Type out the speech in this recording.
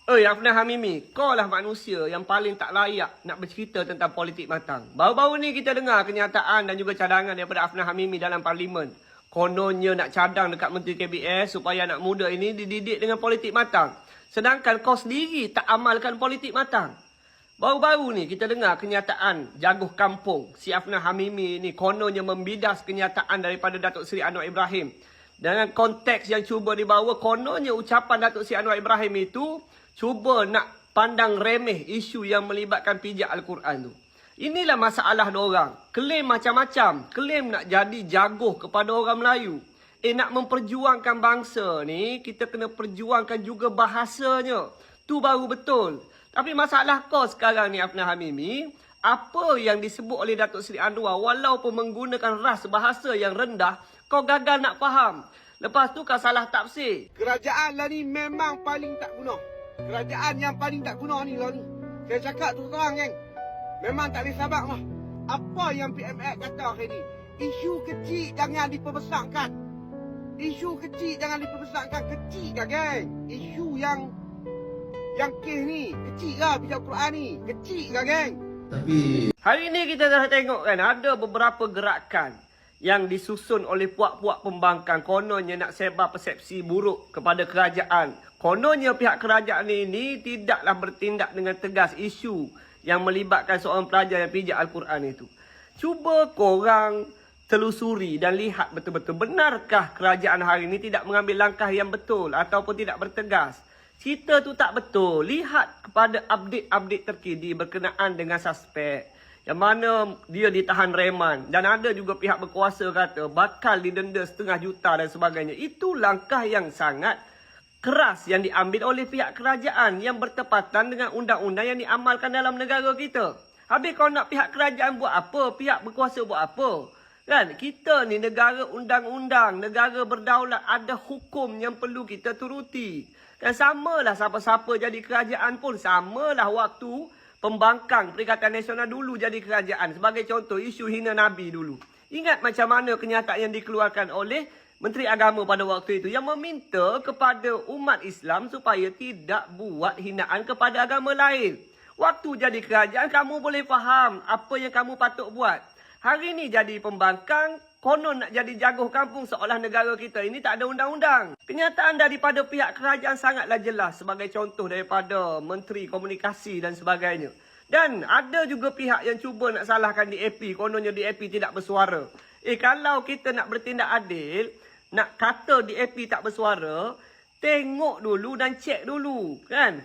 Afnah Hamimi, kau lah manusia yang paling tak layak nak bercerita tentang politik matang. Baru-baru ni kita dengar kenyataan dan juga cadangan daripada Afnah Hamimi dalam parlimen. Kononnya nak cadang dekat Menteri KBS supaya anak muda ini dididik dengan politik matang. Sedangkan kau sendiri tak amalkan politik matang. Baru-baru ni kita dengar kenyataan jaguh kampung. Si Afnah Hamimi ni kononnya membidas kenyataan daripada Datuk Seri Anwar Ibrahim. Dengan konteks yang cuba dibawa, kononnya ucapan Datuk Seri Anwar Ibrahim itu cuba nak pandang remeh isu yang melibatkan pijak Al-Quran tu. Inilah masalah diorang. Klaim macam-macam. Klaim nak jadi jaguh kepada orang Melayu. Nak memperjuangkan bangsa ni, kita kena perjuangkan juga bahasanya. Tu baru betul. Tapi masalah kau sekarang ni Afnah Hamimi, apa yang disebut oleh Datuk Seri Anwar walaupun menggunakan ras bahasa yang rendah, kau gagal nak faham. Lepas tu kau salah tafsir. Kerajaan lah ni memang paling tak guna. Kerajaan yang paling tak guna ni lah ni. Saya cakap terus terang kan. Memang tak boleh sabar lah. Apa yang PMX kata hari ni. Isu kecil jangan diperbesarkan. Isu kecil jangan diperbesarkan. Kecil kan geng. Isu yang kes ni. Kecil lah pijak Quran ni. Kecil kan geng. Tapi hari ni kita dah tengok kan. Ada beberapa gerakan yang disusun oleh puak-puak pembangkang. Kononnya nak sebar persepsi buruk kepada kerajaan. Kononnya pihak kerajaan ini tidaklah bertindak dengan tegas isu yang melibatkan seorang pelajar yang pijak Al-Quran itu. Cuba korang telusuri dan lihat betul-betul benarkah kerajaan hari ini tidak mengambil langkah yang betul ataupun tidak bertegas. Cerita tu tak betul. Lihat kepada update-update terkini berkenaan dengan suspek. Yang mana dia ditahan reman. Dan ada juga pihak berkuasa kata bakal didenda 500,000 juta dan sebagainya. Itu langkah yang sangat keras yang diambil oleh pihak kerajaan yang bertepatan dengan undang-undang yang diamalkan dalam negara kita. Habis kau nak pihak kerajaan buat apa? Pihak berkuasa buat apa? Kan? Kita ni negara undang-undang, negara berdaulat, ada hukum yang perlu kita turuti. Dan samalah siapa-siapa jadi kerajaan pun, samalah waktu pembangkang Perikatan Nasional dulu jadi kerajaan. Sebagai contoh, isu hina Nabi dulu. Ingat macam mana kenyataan yang dikeluarkan oleh Menteri Agama pada waktu itu yang meminta kepada umat Islam supaya tidak buat hinaan kepada agama lain. Waktu jadi kerajaan, kamu boleh faham apa yang kamu patut buat. Hari ni jadi pembangkang, konon nak jadi jaguh kampung seolah negara kita ini tak ada undang-undang. Kenyataan daripada pihak kerajaan sangatlah jelas sebagai contoh daripada Menteri Komunikasi dan sebagainya. Dan ada juga pihak yang cuba nak salahkan DAP, kononnya DAP tidak bersuara. Kalau kita nak bertindak adil, nak kata DAP tak bersuara, tengok dulu dan cek dulu, kan?